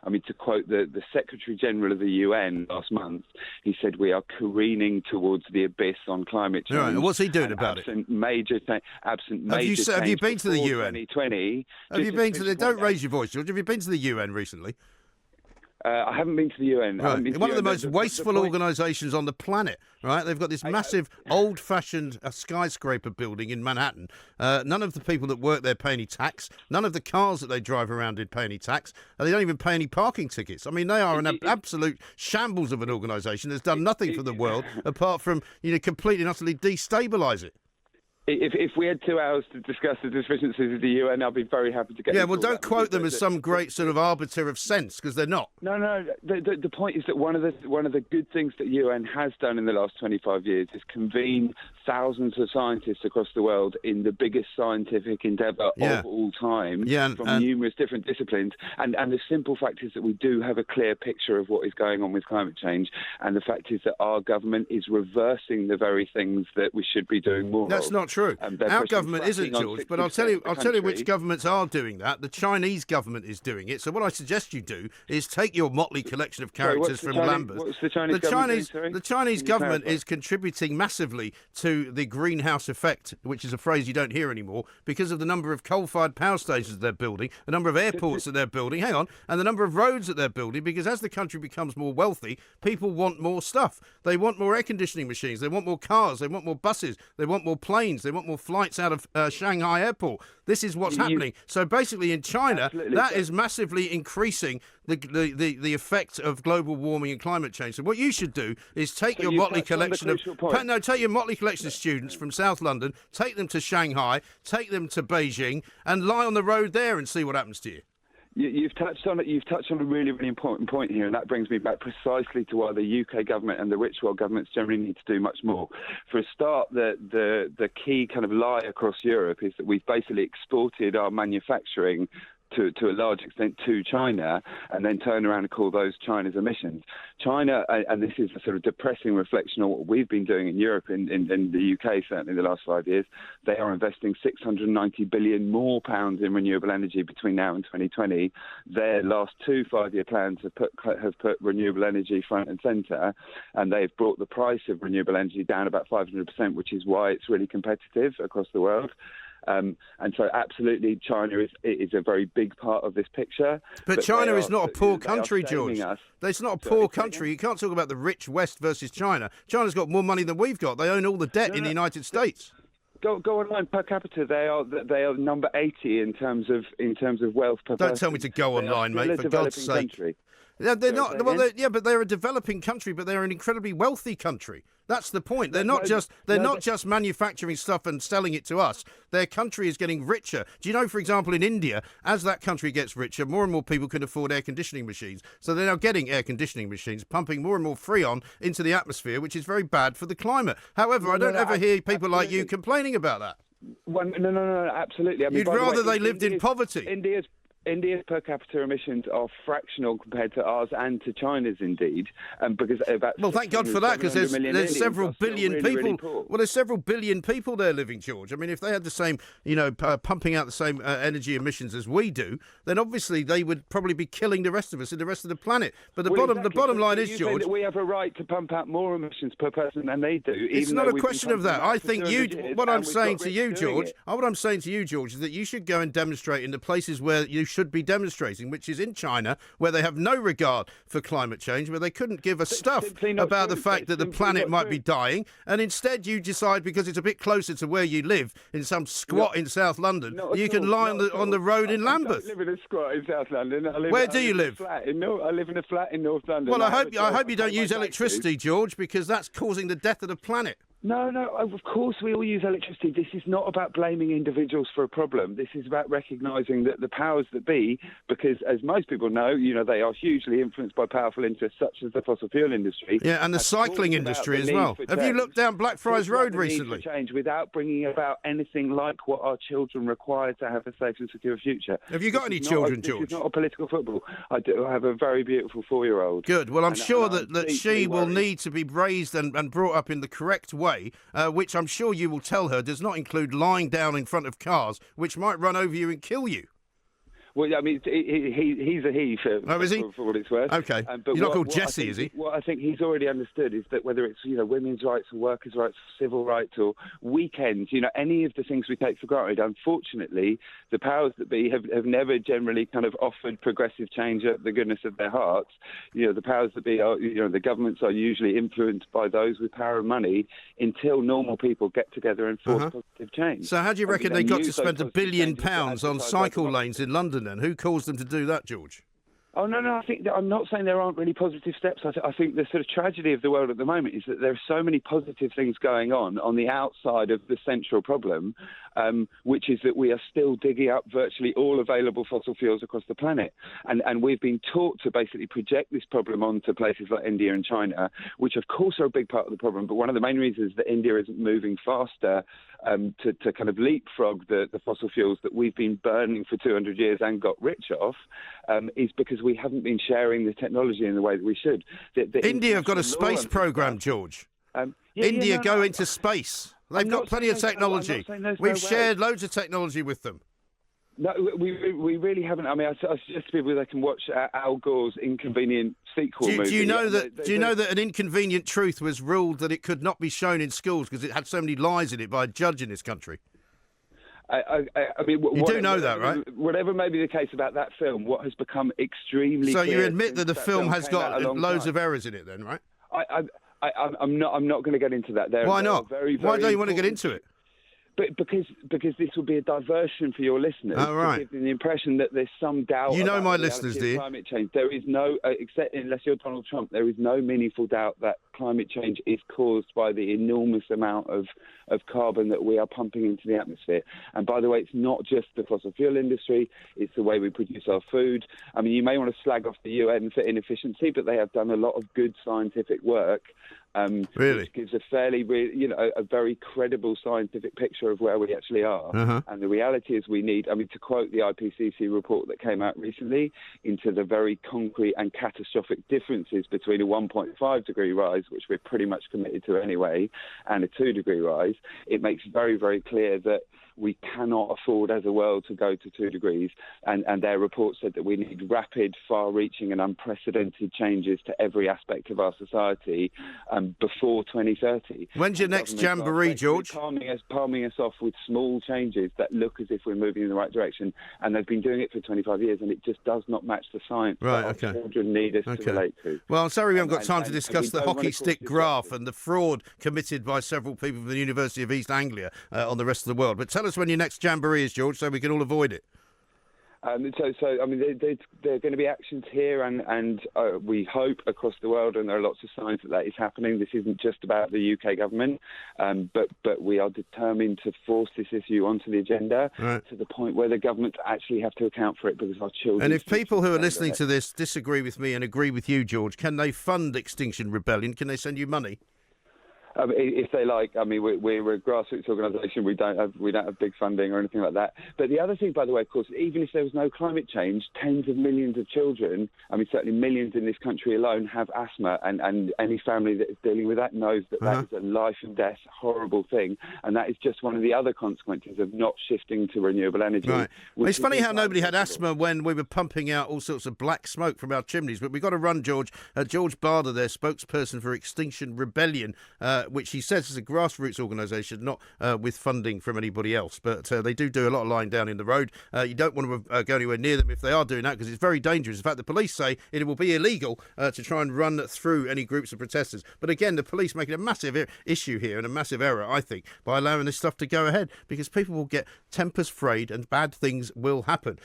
I mean, to quote the Secretary General of the UN last month, he said we are careening towards the abyss on climate change. Right, and what's he doing about it? Absent major change have you been to the UN? 2020. Have you been to the? Don't raise your voice, George. Have you been to the UN recently? I haven't been to the UN. Right. One of the most wasteful organisations on the planet, right? They've got this massive, old-fashioned skyscraper building in Manhattan. None of the people that work there pay any tax. None of the cars that they drive around in pay any tax. They don't even pay any parking tickets. I mean, they are an absolute shambles of an organisation that's done nothing for the world apart from, completely and utterly destabilise it. If we had 2 hours to discuss the deficiencies of the UN, I'd be very happy to get. Yeah, well, don't quote them as some great sort of arbiter of sense, because they're not. No. The point is that one of the good things that UN has done in the last 25 years is convene thousands of scientists across the world in the biggest scientific endeavour of all time, from numerous different disciplines. And the simple fact is that we do have a clear picture of what is going on with climate change, and the fact is that our government is reversing the very things that we should be doing more. That's not true. Our government isn't, George, but I'll tell you which governments are doing that. The Chinese government is doing it. So what I suggest you do is take your motley collection of characters from Lambeth. What's the Chinese government doing? The Chinese government is contributing massively to the greenhouse effect, which is a phrase you don't hear anymore, because of the number of coal-fired power stations they're building, the number of airports that they're building, and the number of roads that they're building, because as the country becomes more wealthy, people want more stuff. They want more air conditioning machines, they want more cars, they want more buses, they want more planes, they want more flights out of Shanghai Airport. This is what's happening. So basically in China, that is massively increasing the effect of global warming and climate change. So what you should do is take your motley collection take your motley collection of students from South London, take them to Shanghai, take them to Beijing, and lie on the road there and see what happens to you. You've touched on it. You've touched on a really, really important point here, and that brings me back precisely to why the UK government and the rich world governments generally need to do much more. For a start, the key kind of lie across Europe is that we've basically exported our manufacturing to a large extent to China, and then turn around and call those China's emissions. China, and this is a sort of depressing reflection of what we've been doing in Europe, in the UK, certainly in the last 5 years. They are investing £690 billion more in renewable energy between now and 2020. Their last 2 5-year plans have put renewable energy front and centre, and they've brought the price of renewable energy down about 500%, which is why it's really competitive across the world. And so absolutely China is a very big part of this picture. But China is not a poor country, George. It's not a poor country. You can't talk about the rich West versus China. China's got more money than we've got. They own all the debt in the United States. Go online. Per capita, they are number 80 in terms of wealth per person. Don't tell me to go online, mate, for God's sake. Country. They're not. Well, but they're a developing country, but they're an incredibly wealthy country. That's the point. They're not just manufacturing stuff and selling it to us. Their country is getting richer. Do you know, for example, in India, as that country gets richer, more and more people can afford air conditioning machines. So they're now getting air conditioning machines, pumping more and more Freon into the atmosphere, which is very bad for the climate. However, I don't ever hear people like you complaining about that. No, absolutely. I mean, you'd rather they lived in poverty. India's per capita emissions are fractional compared to ours and to China's, indeed, because well, thank God for that, because there's several billion people. Well, there's several billion people there living, George. I mean, if they had the same, pumping out the same energy emissions as we do, then obviously they would probably be killing the rest of us and the rest of the planet. But the bottom line is, George, that we have a right to pump out more emissions per person than they do. It's not a question of that. I think what I'm saying to you, George, is that you should go and demonstrate in the places where you should be demonstrating, which is in China, where they have no regard for climate change, where they couldn't give a stuff about the fact that the planet might be dying, and instead you decide, because it's a bit closer to where you live, in some squat in South London, you can lie on the road in Lambeth. I live in a squat in South London. Where do you live? I live in a flat in North London. Well, I hope you don't use electricity, George, because that's causing the death of the planet. No, of course we all use electricity. This is not about blaming individuals for a problem. This is about recognising that the powers that be, because as most people know, they are hugely influenced by powerful interests such as the fossil fuel industry. Yeah, and the cycling industry as well. Have you looked down Blackfriars Road recently? Change without bringing about anything like what our children require to have a safe and secure future. Have you got any children, George? This is not a political football. I do. I have a very beautiful 4-year-old. Good. Well, I'm sure that she will need to be raised and brought up in the correct way. Which I'm sure you will tell her does not include lying down in front of cars, which might run over you and kill you. Well, I mean, he's a he for what it's worth. Okay. But you're not called Jesse, is he? What I think he's already understood is that whether it's, women's rights or workers' rights, civil rights or weekends, any of the things we take for granted, unfortunately, the powers that be have never generally kind of offered progressive change at the goodness of their hearts. The powers that be are, the governments are usually influenced by those with power and money until normal people get together and force positive change. So how do you reckon they got to spend £1 billion on cycle lanes in London then? Who caused them to do that, George? Oh, no, I think I'm not saying there aren't really positive steps. I think the sort of tragedy of the world at the moment is that there are so many positive things going on the outside of the central problem, which is that we are still digging up virtually all available fossil fuels across the planet. And we've been taught to basically project this problem onto places like India and China, which of course are a big part of the problem. But one of the main reasons that India isn't moving faster to kind of leapfrog the fossil fuels that we've been burning for 200 years and got rich off is because we haven't been sharing the technology in the way that we should. India have got a space program, George. India go into space. They've got plenty of technology. We've shared loads of technology with them. No, we really haven't. I mean, I suggest to people they can watch Al Gore's Inconvenient sequel movie. Do you know that an inconvenient truth was ruled that it could not be shown in schools because it had so many lies in it by a judge in this country? I mean, you do know that, right? Whatever may be the case about that film, what has become extremely so clear you admit that the film has got loads of errors in it, then, right? I'm not going to get into that. Why not? Why don't you want to get into it? But because this will be a diversion for your listeners. Oh, right. To give them the impression that there's some doubt. You know about my the listeners, do you? Climate change. There is no, except unless you're Donald Trump, there is no meaningful doubt that climate change is caused by the enormous amount of carbon that we are pumping into the atmosphere. And by the way, it's not just the fossil fuel industry, it's the way we produce our food. I mean, you may want to slag off the UN for inefficiency, but they have done a lot of good scientific work. Really? Which gives a a very credible scientific picture of where we actually are. And the reality is we need, to quote the IPCC report that came out recently, into the very concrete and catastrophic differences between a 1.5 degree rise, which we're pretty much committed to anyway, and a 2 degree rise. It makes very, very clear that we cannot afford as a world to go to 2 degrees. And their report said that we need rapid, far-reaching and unprecedented changes to every aspect of our society before 2030. When's your next jamboree, George? Palming us off with small changes that look as if we're moving in the right direction. And they've been doing it for 25 years, and it just does not match the science that our children need us to relate to. Well, I'm sorry we haven't got time to discuss the hockey stick graph and the fraud committed by several people from the University of East Anglia on the rest of the world. But tell us when your next jamboree is, George, so we can all avoid it. There are going to be actions here and we hope across the world, and there are lots of signs that is happening. This isn't just about the UK government, but we are determined to force this issue onto the agenda to the point where the governments actually have to account for it, because our children... And if people who are listening to this disagree with me and agree with you, George, can they fund Extinction Rebellion? Can they send you money? If they like, we're a grassroots organisation. We don't have big funding or anything like that. But the other thing, by the way, of course, even if there was no climate change, tens of millions of children, certainly millions in this country alone, have asthma, and any family that is dealing with that knows that that is a life and death horrible thing, and that is just one of the other consequences of not shifting to renewable energy. Right. Well, it's funny how nobody had asthma when we were pumping out all sorts of black smoke from our chimneys, but we've got to run, George. George Barda, their spokesperson for Extinction Rebellion, which he says is a grassroots organisation, not with funding from anybody else. But they do a lot of lying down in the road. You don't want to go anywhere near them if they are doing that, because it's very dangerous. In fact, the police say it will be illegal to try and run through any groups of protesters. But again, the police making a massive issue here, and a massive error, I think, by allowing this stuff to go ahead, because people will get tempers frayed and bad things will happen.